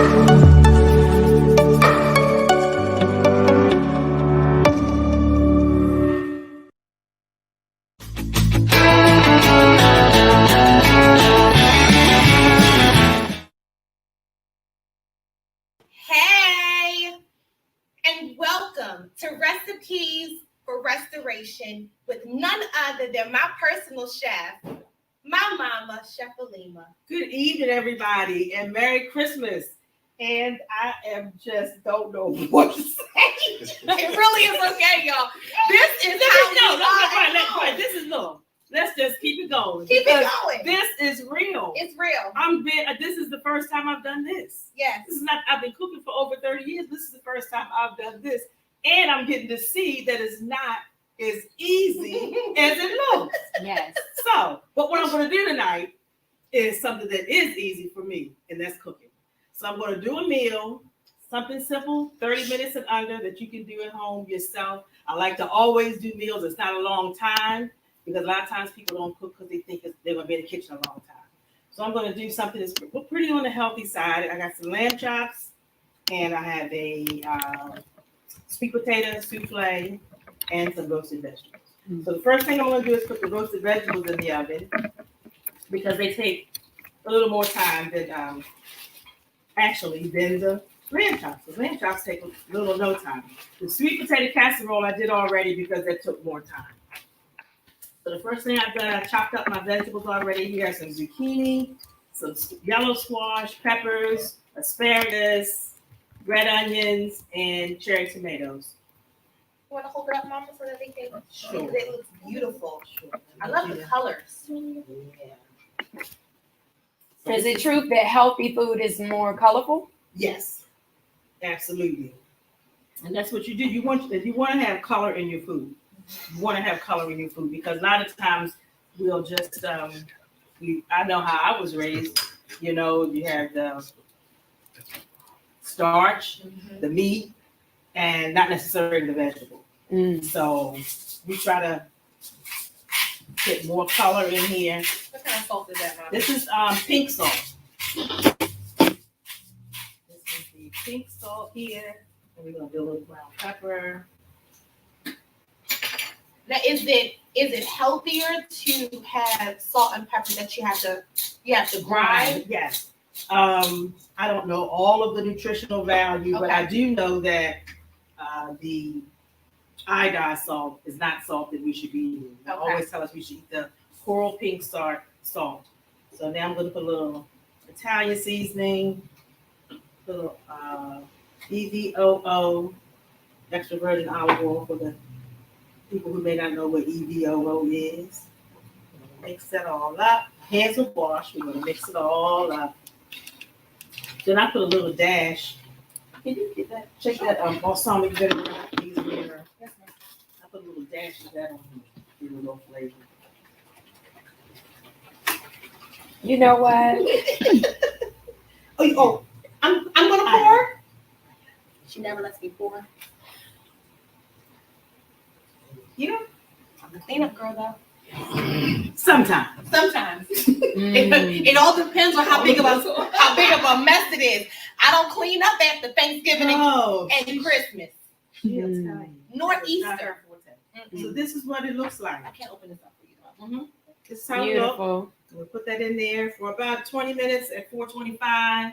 Hey, and welcome to Recipes for Restoration with none other than my personal chef, my mama, Chef Alima. Good evening, everybody, and Merry Christmas. And I just don't know what to say. It really is okay, y'all. This is how This is no. Let's just keep it going. Keep it going. This is real. It's real. This is the first time I've done this. Yes. This is not. I've been cooking for over 30 years. This is the first time I've done this, and I'm getting to see that it's not as easy as it looks. Yes. So, but what I'm going to do tonight is something that is easy for me, and that's cooking. So I'm going to do a meal, something simple, 30 minutes and under that you can do at home yourself. I like to always do meals. It's not a long time because a lot of times people don't cook because they think they're going to be in the kitchen a long time. So I'm going to do something that's pretty on the healthy side. I got some lamb chops, and I have a sweet potato souffle and some roasted vegetables. Mm-hmm. So the first thing I'm going to do is put the roasted vegetables in the oven because they take a little more time than the lamb chops. The lamb chops take a little no time. The sweet potato casserole I did already because that took more time. So the first thing I've done, I chopped up my vegetables already. Here are some zucchini, some yellow squash, peppers, asparagus, red onions, and cherry tomatoes. You want to hold it up, Mama, so that they can? Sure. It looks beautiful. Sure. I love the colors. Yeah. Is it true that healthy food is more colorful? Yes, absolutely. And that's what you do. You want to have color in your food. You want to have color in your food because a lot of times we'll just I know how I was raised. You know, you have the starch, the meat, and not necessarily the vegetable. So we try to get more color in here. What kind of salt is that, Mama? This is pink salt. This is the pink salt here. And we're gonna do a little brown pepper. Now, is it healthier to have salt and pepper that you have to grind? Yes. I don't know all of the nutritional value, but I do know that the iodine salt is not salt that we should be eating. They always tell us we should eat the coral pink salt. So now I'm going to put a little Italian seasoning, a little EVOO, extra virgin olive oil for the people who may not know what EVOO is. Mix that all up. Hands will wash. We're going to mix it all up. Then I put a little dash. Can you get that? Check that balsamic vinegar. Yes, ma'am. I put a little dash of that on here. Give it a little flavor. You know what? I'm gonna pour. She never lets me pour. Yeah. I'm a cleanup girl though. Sometimes. It all depends on how big of a mess it is. I don't clean up after Thanksgiving and Christmas. Nor Easter. So this is what it looks like. I can't open this up for you. This is how it looks. We'll put that in there for about 20 minutes at 425.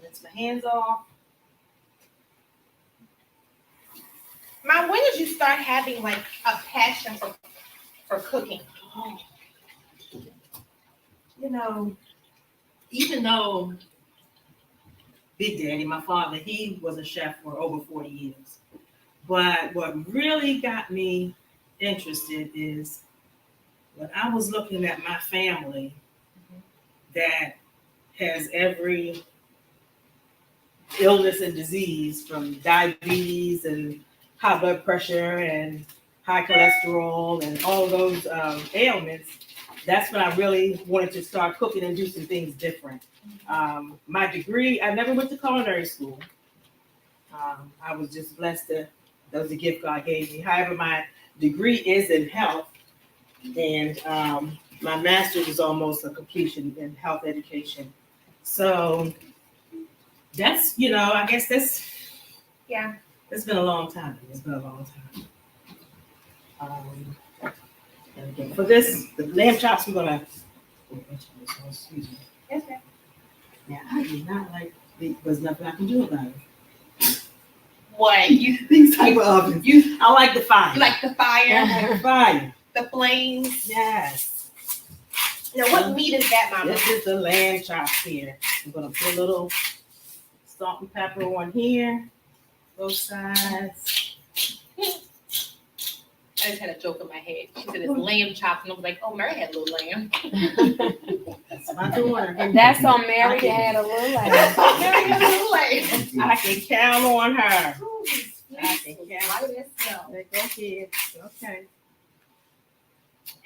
Rinse my hands off. Mom, when did you start having like a passion for cooking? You know, even though Big Daddy, my father, he was a chef for over 40 years. But what really got me interested is when I was looking at my family that has every illness and disease from diabetes and high blood pressure and high cholesterol and all those ailments, that's when I really wanted to start cooking and do some things different. My degree, I never went to culinary school. I was just blessed that was a gift God gave me. However, my degree is in health. And my master's is almost a completion in health education. So that's, I guess it's been a long time. It's been a long time. And again, for this, the lamb chops, we're gonna. Excuse me. Okay. Now, I do not like. There's nothing I can do about it. What These type of ovens. I like the fire. you like the fire, I like the fire. the flames? Yes. Now, what meat is that, Mama? This is the lamb chops here. I'm gonna put a little salt and pepper on here, both sides. I just had a joke in my head. She said it's lamb chops, and I was like, "Oh, Mary had a little lamb." That's my daughter. And that's on Mary that had a little lamb. Mary had a little lamb. I can count on her. I think Go ahead. Okay.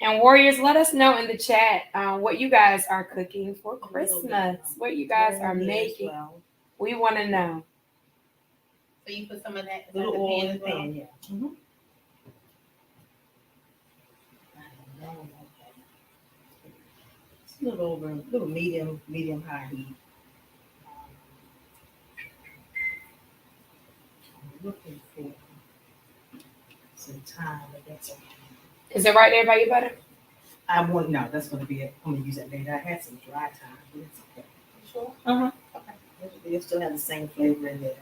And warriors, let us know in the chat what you guys are cooking for Christmas. What you guys are making. We want to know. So you put some of that Little oil in the pan. pan, yeah. Mm-hmm. It's a little medium high heat. I'm looking for some time, but that's okay. Is it right there by your butter? No, that's going to be it. I'm going to use that later. I had some dry time, but it's okay. Sure. Uh-huh. Okay. They still have the same flavor in there.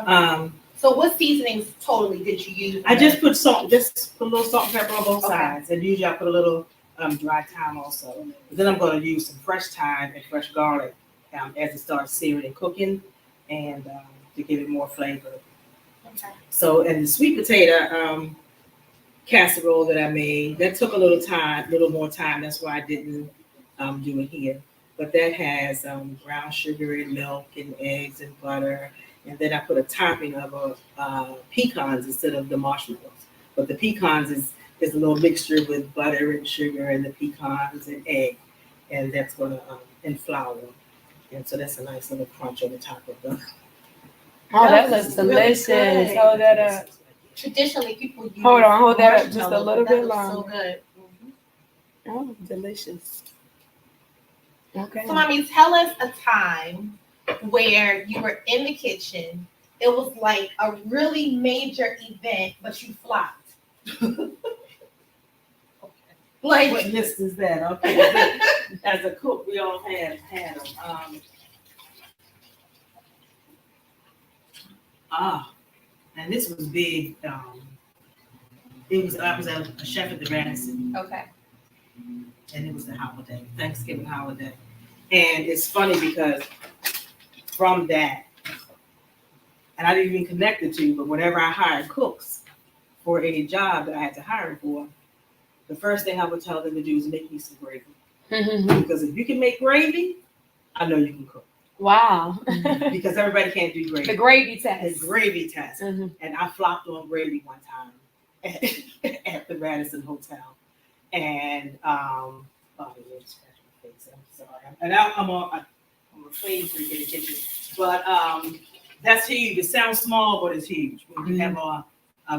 Okay. So what seasonings totally did you use? I just put salt, just put a little salt and pepper on both Okay. sides, and usually I put a little dry thyme also. But then I'm going to use some fresh thyme and fresh garlic as it starts searing and cooking, and to give it more flavor. Okay. So, and the sweet potato casserole that I made, that took a little more time. That's why I didn't do it here. But that has brown sugar and milk and eggs and butter. And then I put a topping of pecans instead of the marshmallows. But the pecans is a little mixture with butter and sugar and the pecans and egg. And that's going to, and flour. And so that's a nice little crunch on the top of the. Oh, that looks delicious. Really Hold that up. Traditionally, people use. Hold that up just a marshmallow, little but that bit looks longer. So good. Oh, delicious. Okay. So, Mommy, tell us a time where you were in the kitchen. It was like a really major event, but you flopped. Like, What list is that? Okay. As a cook, we all had them. And this was big. I was a chef at the Radisson, okay. and it was the holiday, Thanksgiving holiday. And it's funny because from that, and I didn't even connect the two, but whenever I hired cooks for any job that I had to hire for, the first thing I would tell them to do is make me some gravy. Because if you can make gravy, I know you can cook. Wow. Because everybody can't do gravy. The gravy test. The gravy test. Mm-hmm. And I flopped on gravy one time at the Radisson Hotel. And oh, they really scratched my face. I'm sorry. And I'm a clean freak in the kitchen. But that's huge. It sounds small, but it's huge. When you have a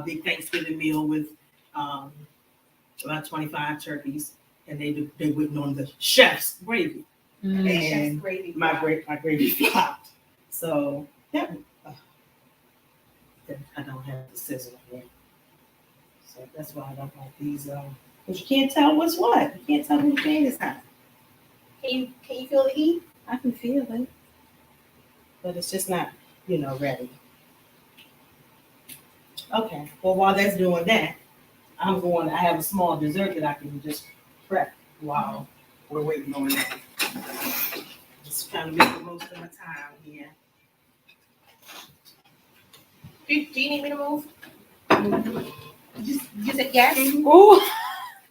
big Thanksgiving meal with about 25 turkeys, and they went on the chef's gravy. Mm-hmm. And Gravy my gravy flopped. So that I don't have the sizzle here. So that's why I don't like these. Because you can't tell what's what. You can't tell when the pan is hot. Can you feel the heat? I can feel it, but it's just not, ready. Okay. Well, while that's doing that, I have a small dessert that I can just prep while we're waiting on that. Just trying to make the most of my time here. Do you need me to move? You said yes? Ooh.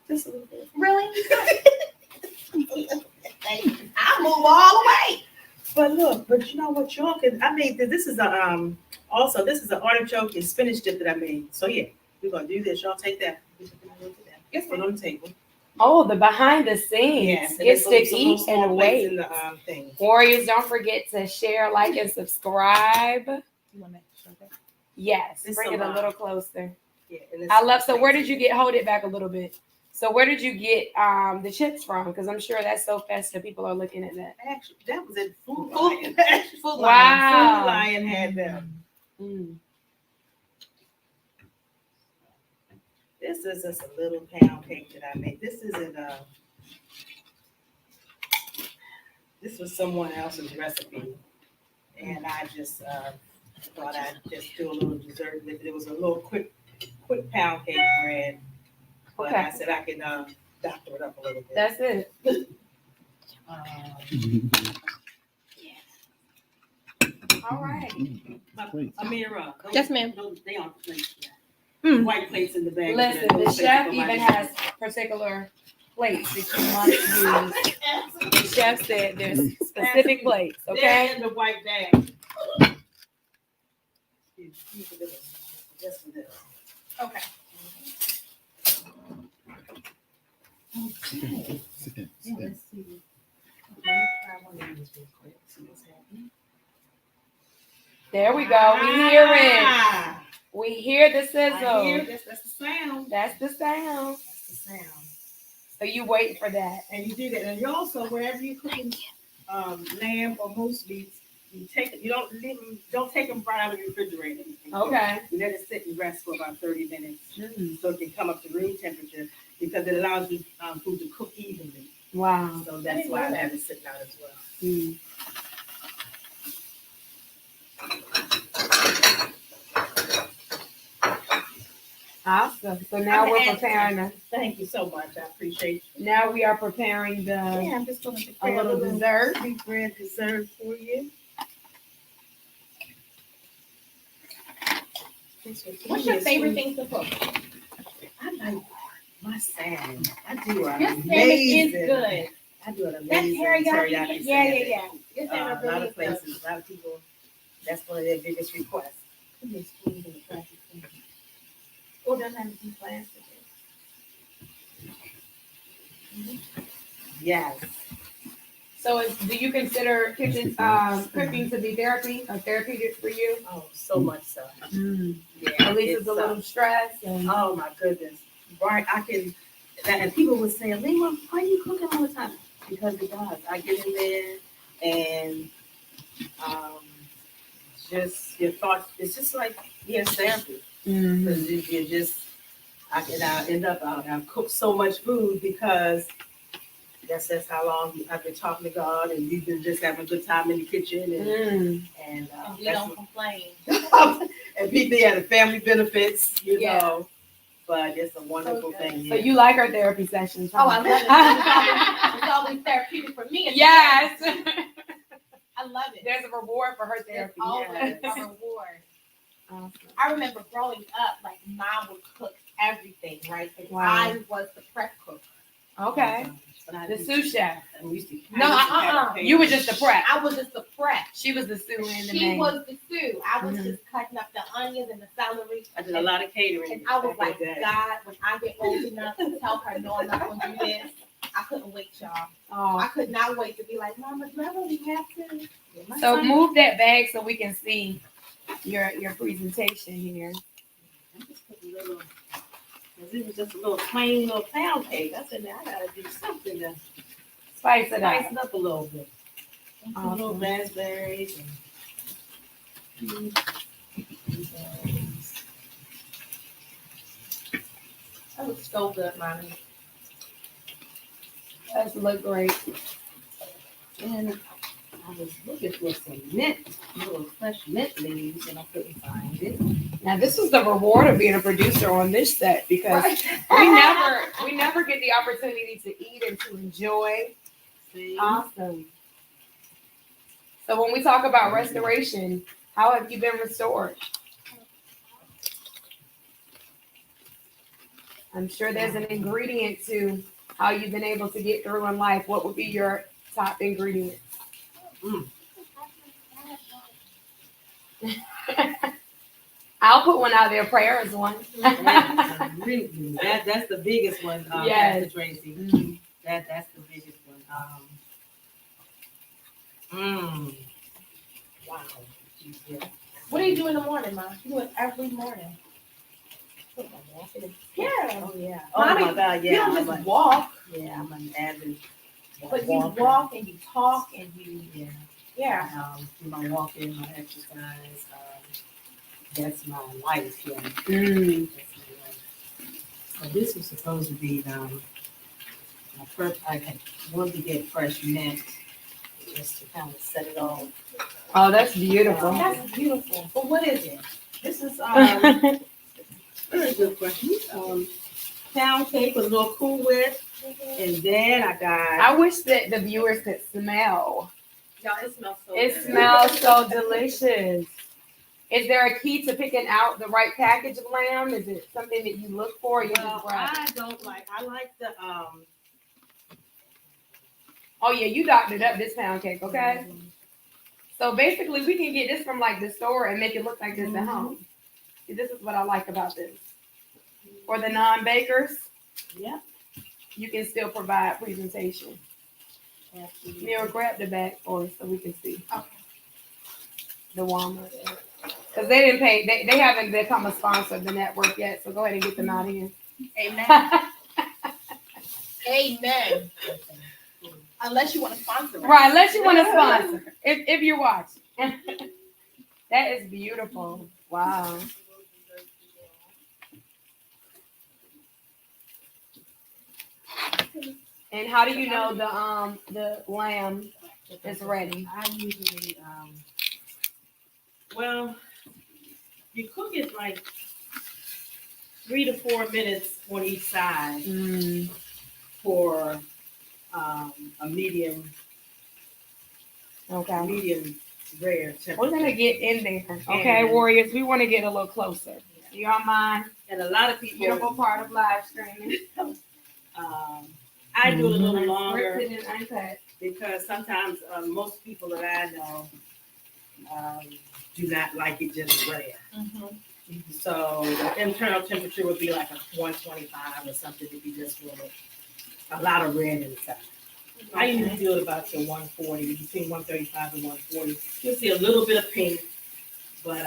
Just a little bit. Really? I'll move all the way. But you know what, y'all can. I made this is an artichoke and spinach dip that I made. So yeah, we're gonna do this. Y'all take that. Yes, put it on the table. Oh, the behind the scenes. Yes, It's to eat and wait. in the thing. Warriors, don't forget to share, like, and subscribe. You want to show that? Yes, It's bring so it a loud. little closer. Yeah. And I love. So, where did you get? Hold it back a little bit. So where did you get the chips from? Because I'm sure that's so festive. People are looking at that. Actually, that was in Food Food- Lion. Food Wow. Food Lion had them. Mm. This is just a little pound cake that I made. This isn't this was someone else's recipe, and I just thought I'd just do a little dessert with it. It was a little quick pound cake bread, but Okay. I said I could doctor it up a little bit. That's it. All right. Amira, Yes, ma'am. they aren't plates. Mm. White plates in the bag. Listen, the chef even has particular plates that you must use. The chef said there's specific plates, They're okay? in the white bag. Just for this. Okay. Okay. Yeah, let's see. Let me try one of these real quick. See what's happening. There we go. We hear it. Ah, We hear the I hear sizzle. this. That's the sound. That's the sound. That's the sound. So you waiting for that. And you do that. And you also, wherever you cooking lamb or moose meats, you take it. You don't leave them. Don't take them right out of the refrigerator. Okay. You let it sit and rest for about 30 minutes, Mm. so it can come up to room temperature, because it allows the food to cook evenly. Wow. So that's why I have it sitting out as well. Mm. Awesome. So now we're preparing the. Thank you so much. I appreciate you. Now we are preparing the Yeah, I'm just going to a prepare little dessert. sweet bread dessert for you. What's your favorite thing to cook? I like my salmon. I do an Your salmon is amazing. good. I do an That amazing teriyaki. teriyaki Yeah. salmon. Your A salmon lot really of is good. places, a lot of people, that's one of their biggest requests. Oh, doesn't have to be plastic. Yes. So do you consider kitchen cooking to be therapy or therapeutic for you? Oh, so much so. Yeah. At least it's a little stress and Oh my goodness. Right. I can, and people would say, Alima, why are you cooking all the time? Because it does. I get in there and just your thoughts, it's just like, therapy. Because you just, I end up, I've cooked so much food because that's how long I've been talking to God, and we've been just having a good time in the kitchen, and And we that's don't complain. and people had the family benefits, you Yeah. know. But it's a wonderful Okay. thing. so you like our therapy sessions? Oh, I love it. It's always therapeutic for me. Yes. I love it. There's a reward for her There's therapy. always Yes. a reward. Awesome. I remember growing up, like mom would cook everything, right? And Wow. I was the prep cook. Okay. But I The used sous chef. I used to- No, I used to have You were just the prep. I was just the prep. She was the sous and the She main. was the stew. I was Mhm. just cutting up the onions and the celery. I did a lot of catering. And I was back like, in the day. God, when I get old enough to tell her, no, I'm not going to do this, I couldn't wait, y'all. I Oh. could not wait to be like, Mama, do I really have to? My So son- move that bag so we can see your presentation here. I just put a little, because it was just a little plain little pound cake. I said, now I gotta do something to Spice it spice up. it up a little bit. Some little Awesome. raspberries and That looks so good, Mommy. Does look great. and I was looking for some mint, little fresh mint leaves, and I couldn't find it. Now this is the reward of being a producer on this set because we never get the opportunity to eat and to enjoy. See? Awesome. So when we talk about restoration, how have you been restored? I'm sure there's an ingredient to how you've been able to get through in life. What would be your top ingredient? I'll put one out there. Prayer is one. Absolutely. That's the biggest one, Yes. Pastor Tracy. Mhm. That's the biggest one. Wow. Yeah. What do you do in the morning, Mom? You do it every morning. Yeah. Oh yeah. Oh Mommy, my God. You Yeah. don't I'm just a, walk, yeah. I'm an avid but you walker. walk and you talk and you, Yeah. yeah. Do my walking, my exercise. That's my life. Yeah. That's Mm. my life. So this was supposed to be my first. I had wanted to get fresh mint just to kind of set it all. Oh, that's beautiful. That's beautiful. But what is it? This is very good question. Pound cake with a little Cool Whip, and then I got. I wish that the viewers could smell. Y'all, it smells so It good. smells so delicious. Is there a key to picking out the right package of lamb? Is it something that you look for? Or you Well, just grab it? I don't like. I like the Oh yeah, you doctored up this pound cake, okay? So basically, we can get this from like the store and make it look like this at home. See, this is what I like about this. For the non-bakers, Yeah. you can still provide presentation. Absolutely. Mira, grab the back for us so we can see Okay. the Walmart. Because they didn't pay, they haven't become a sponsor of the network yet, so go ahead and get them out of here. Amen. Amen. Unless you want to sponsor it. Right, unless you want to sponsor, if you're watching. That is beautiful. Wow. And how do you know the lamb is ready? I usually well, you cook it like 3 to 4 minutes on each side for a medium Okay. rare temperature. We're gonna get in there. Okay, warriors, we want to get a little closer. Y'all mind? And a lot of people Beautiful part of live streaming. I do it a little longer Scripted and uncut. because sometimes most people that I know do not like it just rare. So the internal temperature would be like a 125 or something if you just want a lot of red inside. I usually do it about to 140, between 135 and 140. You'll see a little bit of pink, but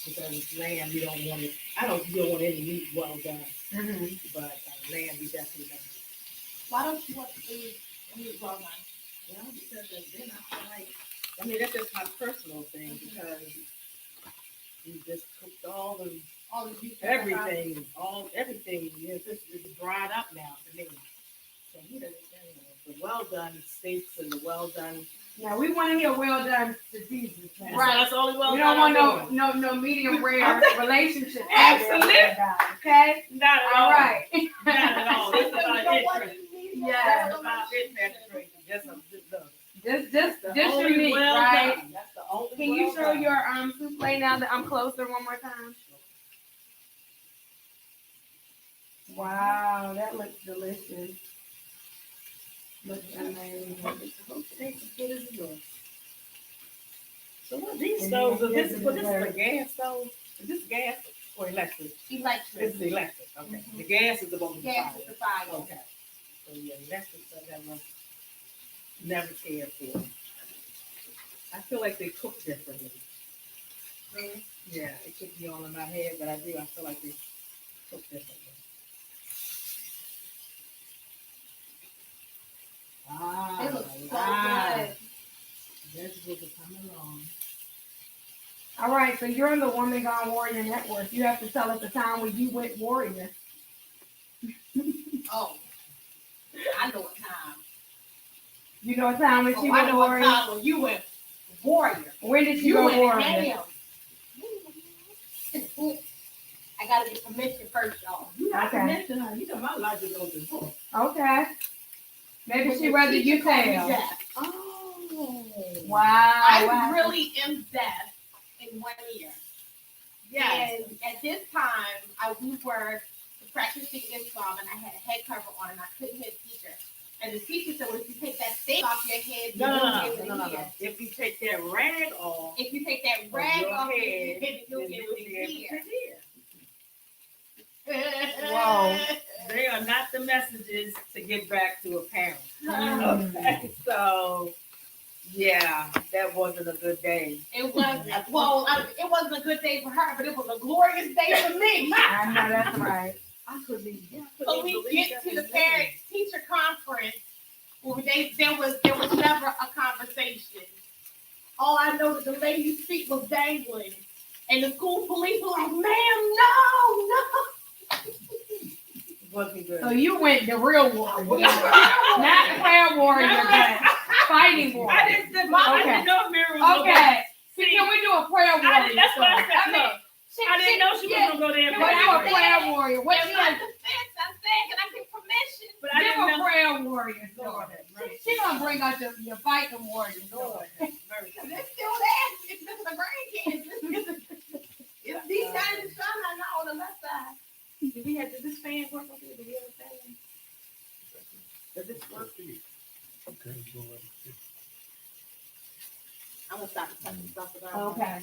because it's lamb, you don't want it. You don't want any meat well done, but lamb, you definitely don't. Why don't you want to do meat well done? Well, because then I feel like, I mean, that's just my personal thing because you just cooked all the juice. everything, it's dried up now for me. So the well done steaks and the well done. Now we want to hear well done to Jesus. Right. That's the only well We done. don't want no medium rare relationship. Absolutely. Okay. Not at all. All right. Not at all. It's about interest. Yeah. It's about interest. Just Just the your only meat, well right? done. That's the only. Can you show your souffle now that I'm closer one more time? Wow, that looks delicious. Looks amazing. So what these stoves? This is a gas stove. Is this gas or electric? Electric. This is electric. Okay. The gas is the one. Gas is the fire. Okay. So yeah, electric. I never cared for. I feel like they cook differently. Really? Yeah, it took me all in my head, but I do. I feel like they cook differently. It looks so good. Vegetables are coming along. All right, so you're on the Woman Gone Warrior Network. You have to tell us the time when you went warrior. Oh, I know what time. You know what time when she I went know what warrior? time when you went warrior. When did You go went warrior? ham. I gotta get permission first, y'all. Okay. You know my life is open book. Okay. Maybe she rather you tell. Oh. Wow. I really am deaf in 1 year. Yes. And at this time, we were practicing Islam, and I had a head cover on, and I couldn't hear the teacher. And the teacher said, well, if you take that thing off your head, you won't be able to hear. If you take that rag off, If you take that rag off your head, you'll then be you'll able be to able hear. to hear. Whoa. They are not the messages to get back to a parent. Mm. Okay, so Yeah, that wasn't a good day. It was it wasn't a good day for her, but it was a glorious day for me. I know that's right. I couldn't even. So we get to the parent teacher conference. Well, there was never a conversation. All I know is the lady's feet was dangling, and the school police were like, "Ma'am, no." Wasn't good. So you went the real warrior, not the prayer warrior, but fighting warrior. I didn't know Amira was Okay. Can we do a prayer warrior? That's what I said. Look, I didn't know she was gonna go there. Can we do a prayer warrior? What In my defense, I said, "Can I get permission?" But I give didn't a know. prayer warrior. Lord, She gonna bring out your fighting warrior. Lord, They're still there. It's just the grandkids. It's these guys and son I know on the left side. Did this fan work over here? Do we have a fan? Does this work? I'm gonna stop touching stuff about. Okay.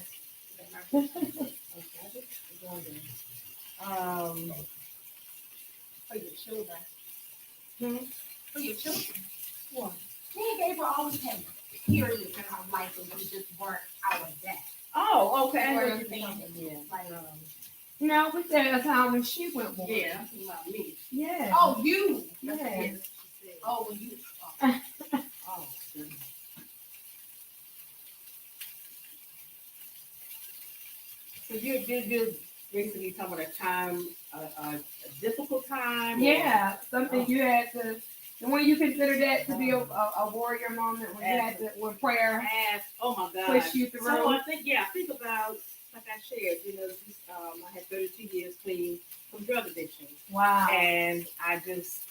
For your children. Hmm? For your children. What? Me and Gabriel always had periods in our life when we just weren't our dad. Oh, okay. I know Or what you're family. thinking. Yeah. Like, No, we said a time when she went warrior. Yeah, that's about me. Yeah. oh, you. Yeah. Oh, when you. Oh, goodness. So you're basically talking about a time, a difficult time? Yeah, something you had to. When you consider that to be a warrior moment, when you had to, when prayer Oh my God. push you through. So I think about, like I shared, I had 32 years clean from drug addiction. Wow. And I just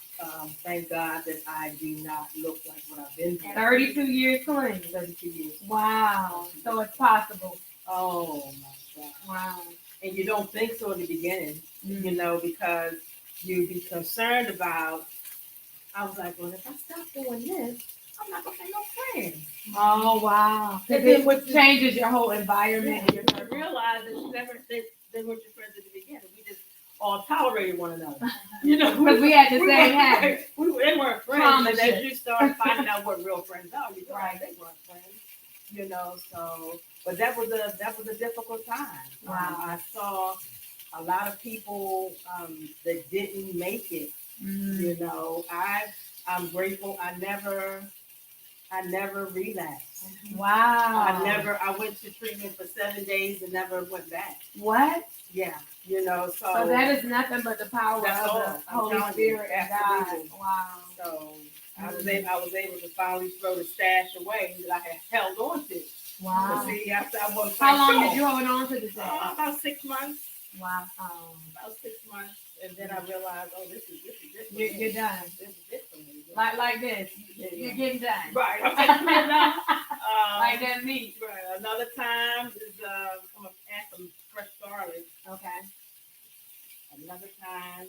thank God that I do not look like what I've been through. 32 years clean. 32 years. Wow. So it's possible. Oh my God. Wow. And you don't think so in the beginning, because you'd be concerned about, I was like, well, if I stop doing this, I'm not going to have no friends. Oh, wow. And Because then it changes your whole environment. And your I realized that they weren't your friends at the beginning. We just all tolerated one another. Because we had the same habits. They weren't friends. And as you start finding out what real friends are, you realize they weren't friends. So, but that was a difficult time. Wow. I saw a lot of people that didn't make it. I'm grateful. I never relapsed. Wow. I went to treatment for 7 days and never went back. What? Yeah. So that is nothing but the power of the Holy Spirit and God. Wow. So I was able to finally throw the stash away that I had held on to. Wow. But see, after I wasn't How long sure. did you hold on to the stash? About 6 months. Wow. About 6 months. And then I realized, oh, this is it. You're done. This is it for me. Like this. You're getting done. Right. I'm taking it now. Like that meat. Right. Another time is I'm gonna add some fresh garlic. Okay. Another time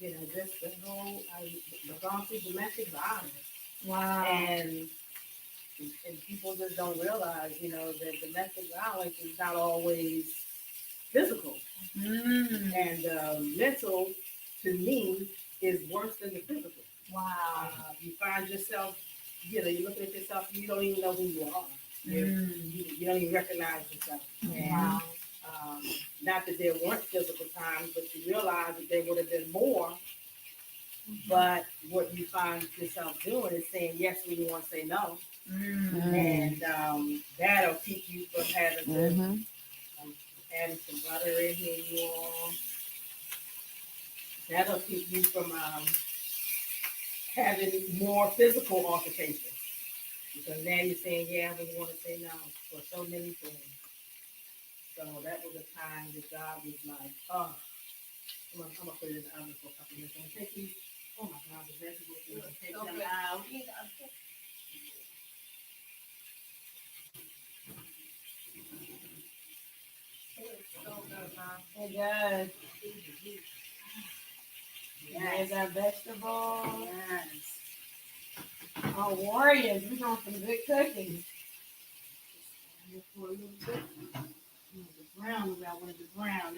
was just the whole I've gone through domestic violence. Wow. And people just don't realize, that domestic violence is not always physical. And mental, to me, is worse than the physical. Wow. You find yourself, you're looking at yourself, and you don't even know who you are. You don't even recognize yourself. Wow. And, not that there weren't physical times, but you realize that there would have been more. But what you find yourself doing is saying yes when you want to say no. And that'll keep you from having to adding some butter in here, you all. That'll keep you from having more physical altercations. Because now you're saying yeah when you want to say no for so many things. So that was a time that God was like, oh, I'm gonna put it in the oven for a couple minutes. I'm gonna take these. Oh my God, the vegetables. I'm gonna take them out. It does. There's our vegetables. Yes. Oh, warriors, we're doing some good cooking. For a little bit. The brown, I wanted the brown.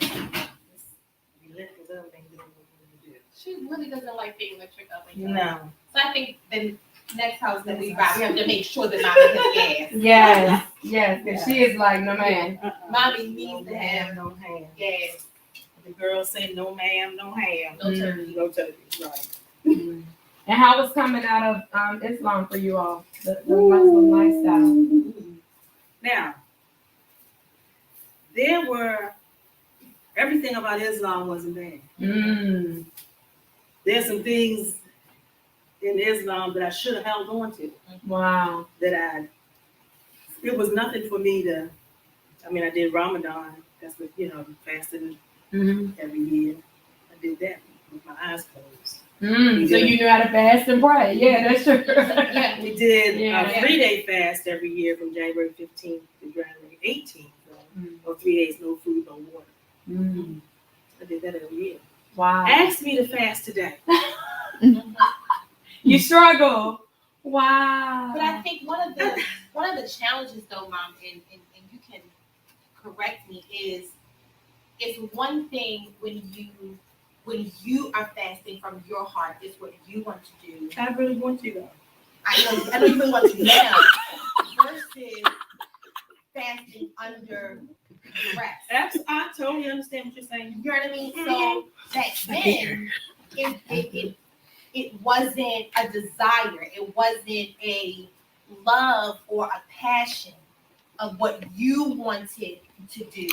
electric oven ain't doing what we do. She really doesn't like the electric oven. No. So I think the next house that we buy, we have to make sure that Mommy has gas. Yes, because she is like, no man. Mommy needs to have no ham. gas. The girls say no ma'am, no ham. No turkey. No turkey, right. And how was coming out of Islam for you all? The Muslim lifestyle. Now, there were, everything about Islam wasn't bad. There's some things in Islam that I should have held on to. Wow. It was nothing for me to, I did Ramadan. That's what, fasting every year. I did that with my eyes closed. So you knew how to fast and pray. Yeah, that's true. Yeah. We did Yeah. a 3-day fast every year from January 15th to January 18th. Or 3 days, no food, no water. I did that every year. Wow. Ask me to fast today. You struggle. Wow. But I think one of the challenges though, Mom, and you can correct me, is it's one thing when you are fasting from your heart, it's what you want to do. I really want you though. I know you really want to now versus fasting under duress. I totally understand what you're saying. You know what I mean? So back then, it wasn't a desire. It wasn't a love or a passion of what you wanted to do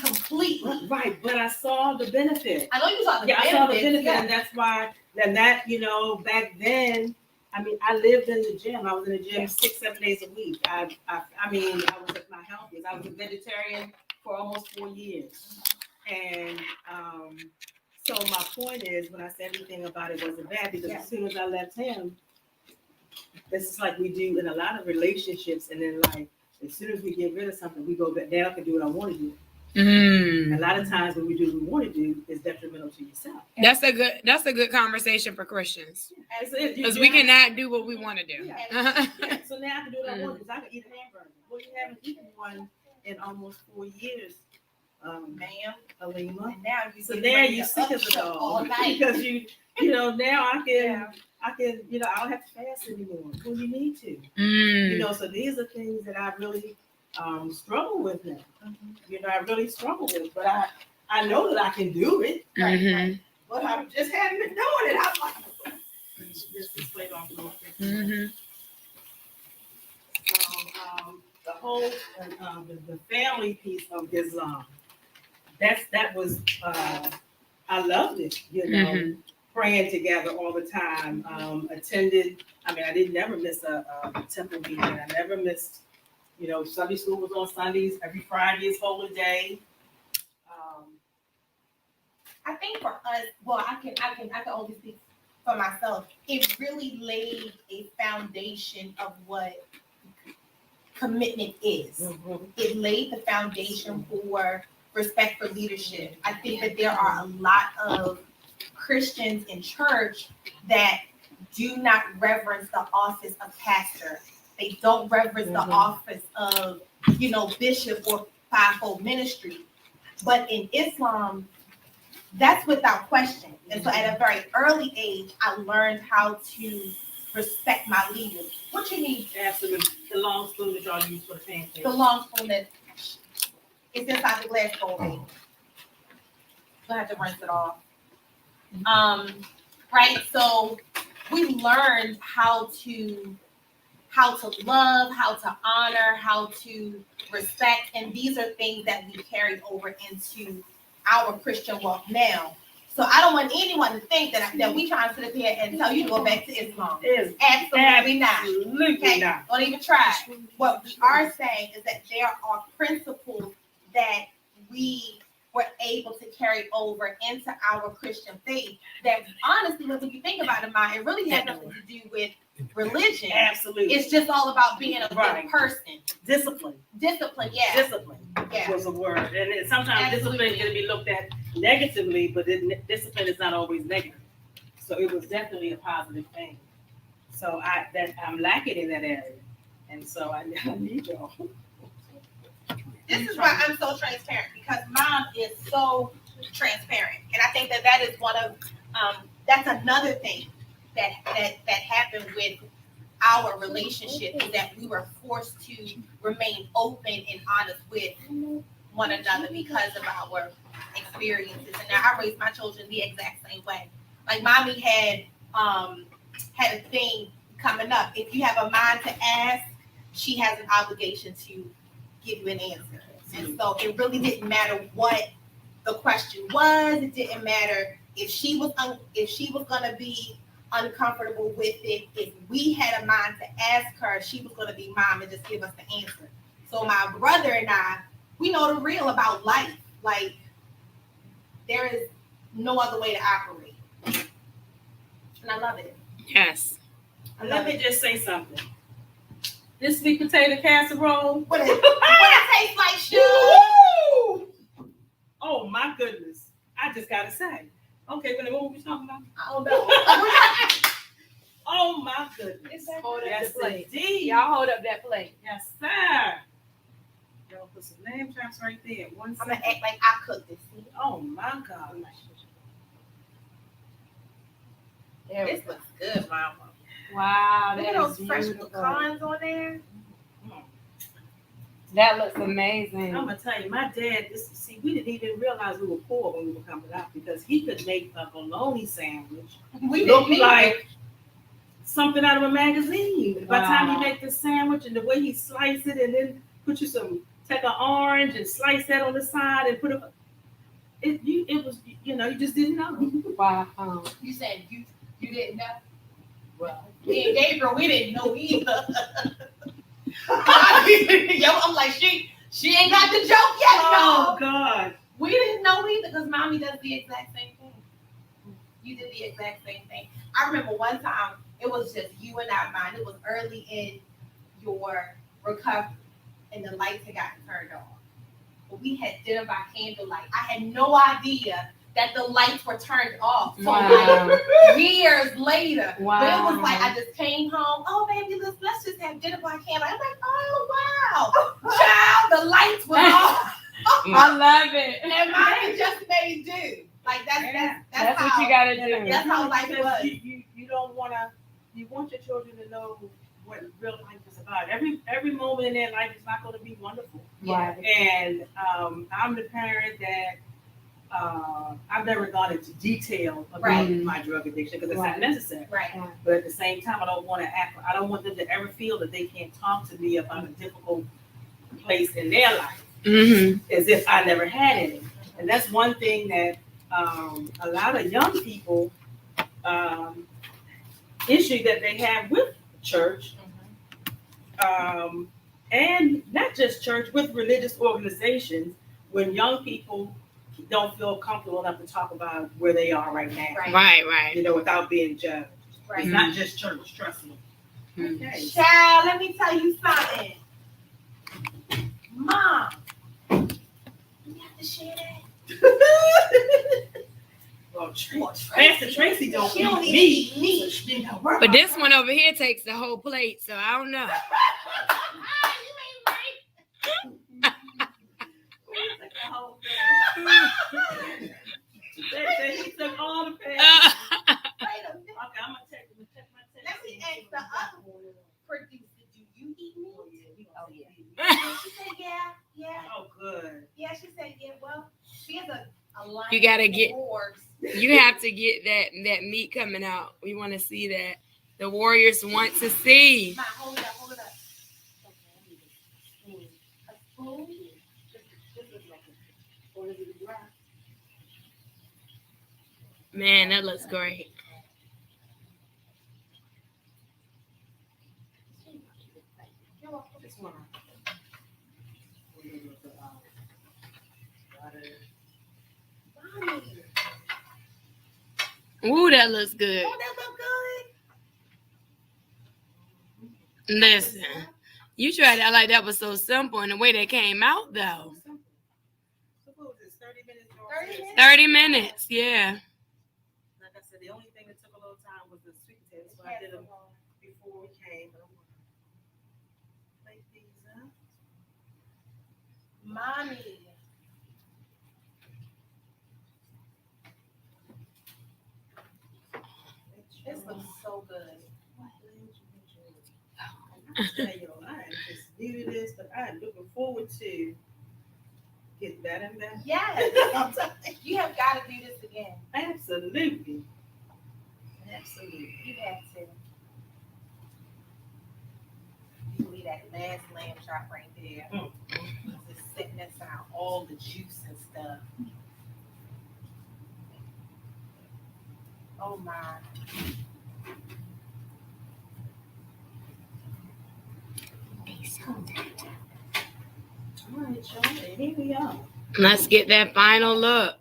completely. Right, but I saw the benefit. I know you saw the Yeah, benefit. I saw the benefit, Yeah. and that's why. And that, back then, I lived in the gym. I was in the gym 6-7 days a week. I was at my healthiest. I was a vegetarian for almost 4 years. And so my point is, when I said anything about it wasn't bad, because as soon as I left him, this is like we do in a lot of relationships, and then like as soon as we get rid of something, we go back down and do what I want to do. A lot of times when we do what we want to do, it's detrimental to yourself. That's a good conversation for Christians, because we cannot do what we want to do. Yeah, so now I can do what I want because I can eat a hamburger. Well, you haven't eaten one in almost 4 years, Ma'am. Alima. And now you So get now ready you to sick as a upchuck all dog night. because now I can I don't have to fast anymore. Well, you need to. So these are things that I really struggle with now. I really struggle with, but I know that I can do it. Right. But I just haven't been doing it. I'm like, just display off a little bit. The whole the family piece of Islam. That was I loved it. Praying together all the time. Attended. I never miss a temple meeting. I never missed. Sunday school was on Sundays. Every Friday is holy day. I think for us, well, I can only speak for myself. It really laid a foundation of what commitment is. It laid the foundation for respect for leadership. I think that there are a lot of Christians in church that do not reverence the office of pastor. They don't reverence the office of, bishop or fivefold ministry. But in Islam, that's without question. And so at a very early age, I learned how to respect my leaders. What you need? Absolutely. The long spoon that y'all use for the pancakes. The long spoon that is inside the glass bowl, baby. You'll have to rinse it off. Right? So we learned how to love, how to honor, how to respect, and these are things that we carried over into our Christian walk now. So I don't want anyone to think that we trying to sit up here and tell you to go back to Islam. Absolutely not. Absolutely not. Don't even try. What we are saying is that there are principles that we were able to carry over into our Christian faith that honestly, when you think about it, it really has nothing to do with religion. Absolutely. It's just all about being a good person. Discipline. Discipline, yeah. Discipline was a word. And sometimes discipline can be looked at negatively, but discipline is not always negative. So it was definitely a positive thing. So I'm lacking in that area. And so I need y'all. This is why I'm so transparent, because Mom is so transparent. And I think that is one of that's another thing that happened with our relationship, is that we were forced to remain open and honest with one another because of our experiences. And now I raised my children the exact same way. Like mommy had a thing coming up. If you have a mind to ask, she has an obligation to give you an answer. And so it really didn't matter what the question was. It didn't matter if she was gonna be uncomfortable with it. If we had a mind to ask her, she was gonna be mom and just give us the answer. So my brother and I, we know the real about life. Like, there is no other way to operate. And I love it. Yes. Let me just say something. This sweet potato casserole. What it tastes like, sugar. Oh my goodness. I just gotta say. Okay, what were we talking about? I don't know. Oh my goodness. Hold up Yes, the plate. indeed. Y'all hold up that plate. Yes, sir. Y'all put some lamb chops right there. One I'm second. gonna act like I cooked this. See? Oh my God. This looks good, mama. Wow, Look that at is those fresh beautiful. pecans on there. That looks amazing. I'm gonna tell you, my dad. We didn't even realize we were poor when we were coming up, because he could make a bologna sandwich We look didn't like something out of a magazine. By the time Wow. he make the sandwich and the way he slice it, and then take an orange and slice that on the side and put it was, you just didn't know. Wow. You said you didn't know. Well, Me and Gabriel, we didn't know either. I'm like, she ain't got the joke yet, oh y'all. God. We didn't know either, because mommy does the exact same thing. You did the exact same thing. I remember one time it was just you and I, mine. It was early in your recovery, and the lights had gotten turned off. But we had dinner by candlelight. I had no idea that the lights were turned off. So Wow. like years later. Wow. But it was like I just came home. Oh baby, let's just have dinner by candlelight. I'm like, oh wow. Child, the lights were off. I love it. And mine just made do. Like that's what how, you gotta do. That's how life Because was. you don't you want your children to know what real life is about. Every moment in their life is not going to be wonderful. Right. And I'm the parent that I've never gone into detail about Right. my drug addiction, because it's Right. not necessary. Right. But at the same time, I don't want them to ever feel that they can't talk to me about a difficult place in their life, Mm-hmm. as if I never had any. And that's one thing that a lot of young people issue that they have with church, and not just church, with religious organizations, when young people don't feel comfortable enough to talk about where they are right now, Right. without being judged. Right. It's not just church, trust me. Mm-hmm. Okay. Child, let me tell you something. Mom, you have to share that. Well, Pastor Tracy don't She don't eat eat meat. meat. So she don't work. But this one over here takes the whole plate, so I don't know. He took all the pay. Wait a minute. Okay, I'm gonna check my text. Let me ask the other producer, do you eat meat? Oh yeah. She said, yeah. Oh good. Yeah, she said, yeah. Well, she has a line. You gotta get- of wars. You have to get that meat coming out. We want to see that. The Warriors want to see. Ma, hold it up. A spoon? Man, that looks great. This one. Ooh, that looks good. Don't that look good? Listen, you tried to act like that was so simple, and the way they came out, though. So what was this, 30 minutes? 30 minutes? 30 minutes, yeah. Like I said, the only thing that took a little time was the sweet potatoes, so I did them before we came. Plate these up. Mommy. I tell y'all, I am just new to this, but I am looking forward to get better and better. Yes, I'm telling you. you have got to do this again. Absolutely. Absolutely. You have to. You leave that last lamb chop right there. Just sitting inside all the juice and stuff. Oh my. All right, y'all. And here we are. Let's get that final look.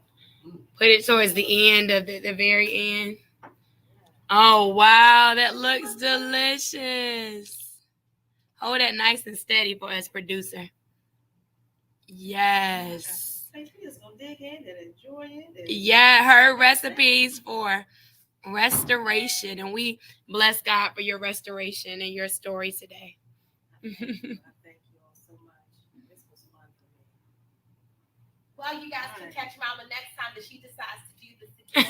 Put it towards the end of the very end. Oh, wow. That looks delicious. Hold that nice and steady for us, producer. Yes. Hey, we just gonna dig in and enjoy it. And Yeah, her recipes for restoration. And we bless God for your restoration and your story today. I thank you all so much. This was fun for me. Well, you guys can catch Mama next time that she decides to do this again.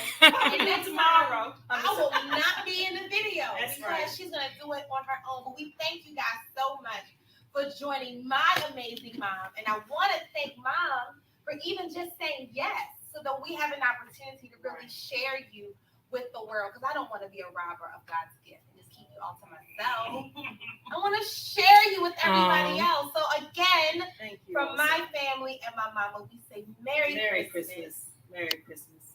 And then tomorrow, I will not be in the video That's because right. she's going to do it on her own. But we thank you guys so much for joining my amazing mom. And I want to thank Mom for even just saying yes so that we have an opportunity to really share you with the world, because I don't want to be a robber of God's gift and just keep you all to myself. I want to share you with everybody else. So again, Thank you. from all my so much. family and my mama, we say Merry Merry Christmas. Christmas. Merry Christmas.